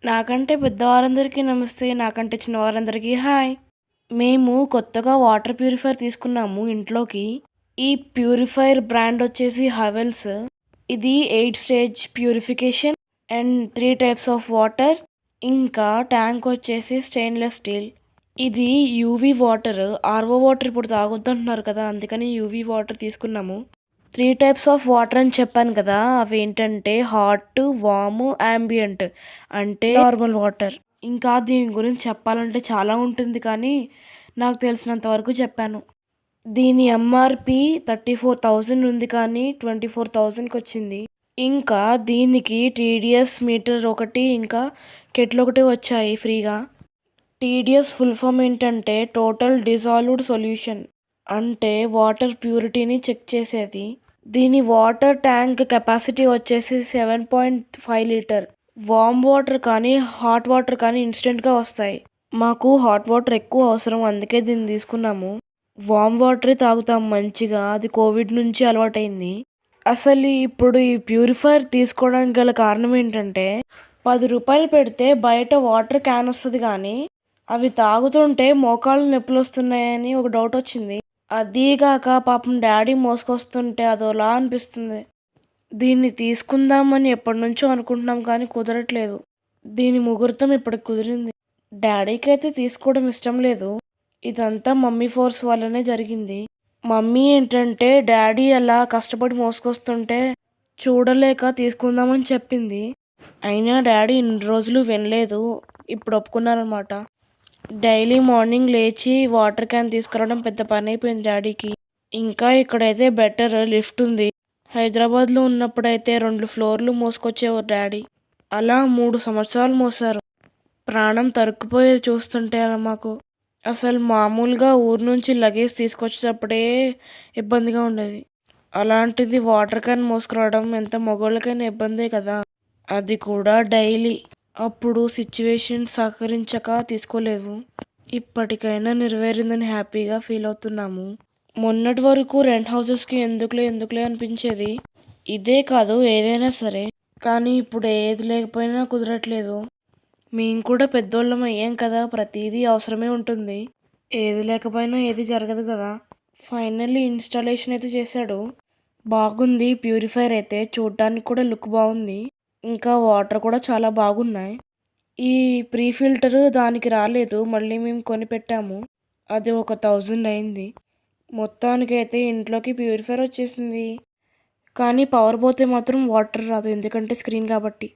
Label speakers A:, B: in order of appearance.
A: నాకంటే పెద్దవారందరికీ నమస్తే. నాకంటే చిన్నవారందరికీ హాయ్. మేము కొత్తగా వాటర్ ప్యూరిఫైయర్ తీసుకున్నాము ఇంట్లోకి. ఈ ప్యూరిఫైయర్ బ్రాండ్ వచ్చేసి హవెల్స్. ఇది 8 stage purification and 3 types of water. ఇంకా ట్యాంక్ వచ్చేసి స్టెయిన్లెస్ స్టీల్. ఇది యూవీ వాటర్. ఆర్ఓ వాటర్ ఇప్పుడు తాగొద్దంటున్నారు కదా, అందుకని యూవీ వాటర్ తీసుకున్నాము. 3 టైప్స్ ఆఫ్ వాటర్ అని చెప్పాను కదా, అవి ఏంటంటే హాట్, వామ్, యాంబియంట్ అంటే నార్మల్ వాటర్. ఇంకా దీని గురించి చెప్పాలంటే చాలా ఉంటుంది, కానీ నాకు తెలిసినంత వరకు చెప్పాను. దీని ఎంఆర్పి 34,000 ఉంది, కానీ 24,000కి వచ్చింది. ఇంకా దీనికి టీడీఎస్ మీటర్ ఒకటి, ఇంకా కెట్లు ఒకటి వచ్చాయి ఫ్రీగా. టీడీఎస్ ఫుల్ ఫామ్ ఏంటంటే టోటల్ డిజాల్వ్డ్ సొల్యూషన్, అంటే వాటర్ ప్యూరిటీని చెక్ చేసేది. దీని వాటర్ ట్యాంక్ కెపాసిటీ వచ్చేసి 7.5 లీటర్. వామ్ వాటర్ కానీ హాట్ వాటర్ కానీ ఇన్స్టెంట్గా వస్తాయి. మాకు హాట్ వాటర్ ఎక్కువ అవసరం, అందుకే దీన్ని తీసుకున్నాము. వామ్ వాటరే తాగుతాం మంచిగా, అది కోవిడ్ నుంచి అలవాటైంది. అసలు ఇప్పుడు ఈ ప్యూరిఫైయర్ తీసుకోవడానికి గల కారణం ఏంటంటే 10 రూపాయలు పెడితే బయట వాటర్ క్యాన్ వస్తుంది, కానీ అవి తాగుతుంటే మోకాళ్ళు నొప్పులు వస్తున్నాయని ఒక డౌట్ వచ్చింది. అదీగాక పాపం డాడీ మోసుకొస్తుంటే అదోలా అనిపిస్తుంది. దీన్ని తీసుకుందామని ఎప్పటి నుంచో అనుకుంటున్నాం, కానీ కుదరట్లేదు. దీని ముహూర్తం ఇప్పటికి కుదిరింది. డాడీకి అయితే తీసుకోవడం ఇష్టం లేదు. ఇదంతా మమ్మీ ఫోర్స్ వల్లనే జరిగింది. మమ్మీ ఏంటంటే డాడీ అలా కష్టపడి మోసుకొస్తుంటే చూడలేక తీసుకుందామని చెప్పింది. అయినా డాడీ ఇన్ని రోజులు వినలేదు, ఇప్పుడు ఒప్పుకున్నారనమాట. డైలీ మార్నింగ్ లేచి వాటర్ క్యాన్ తీసుకురావడం పెద్ద పని అయిపోయింది డాడీకి. ఇంకా ఇక్కడైతే బెటర్, లిఫ్ట్ ఉంది. హైదరాబాద్లో ఉన్నప్పుడైతే 2 ఫ్లోర్లు మోసుకొచ్చేవారు డాడీ. అలా 3 సంవత్సరాలు మోసారు. ప్రాణం తరుక్కుపోయేది చూస్తుంటే అలా మాకు. అసలు మామూలుగా ఊరు నుంచి లగేజ్ తీసుకొచ్చేటప్పుడే ఇబ్బందిగా ఉండేది. అలాంటిది వాటర్ క్యాన్ మోసుకురావడం ఎంత మగోళ్ళకైనా ఇబ్బందే కదా, అది కూడా డైలీ. అప్పుడు సిచ్యువేషన్ సహకరించక తీసుకోలేదు. ఇప్పటికైనా నెరవేరిందని హ్యాపీగా ఫీల్ అవుతున్నాము. మొన్నటి వరకు రెంట్ హౌసెస్కి ఎందుకులే అనిపించేది. ఇదే కాదు ఏదైనా సరే, కానీ ఇప్పుడు ఏది లేకపోయినా కుదరట్లేదు. మేము కూడా పెద్దోళ్ళం అయ్యాం కదా, ప్రతిదీ అవసరమే ఉంటుంది. ఏది లేకపోయినా ఏది జరగదు కదా. ఫైనల్లీ ఇన్స్టాలేషన్ అయితే చేశాడు. బాగుంది ప్యూరిఫైయర్ అయితే, చూడడానికి కూడా లుక్ బాగుంది. ఇంకా వాటర్ కూడా చాలా బాగున్నాయి. ఈ ప్రీ ఫిల్టర్ దానికి రాలేదు, మళ్ళీ మేము కొని పెట్టాము. అది ఒక 1000 అయింది. మొత్తానికైతే ఇంట్లోకి ప్యూరిఫైయర్ వచ్చేసింది. కానీ పవర్ పోతే మాత్రం వాటర్ రాదు, ఎందుకంటే స్క్రీన్ కాబట్టి.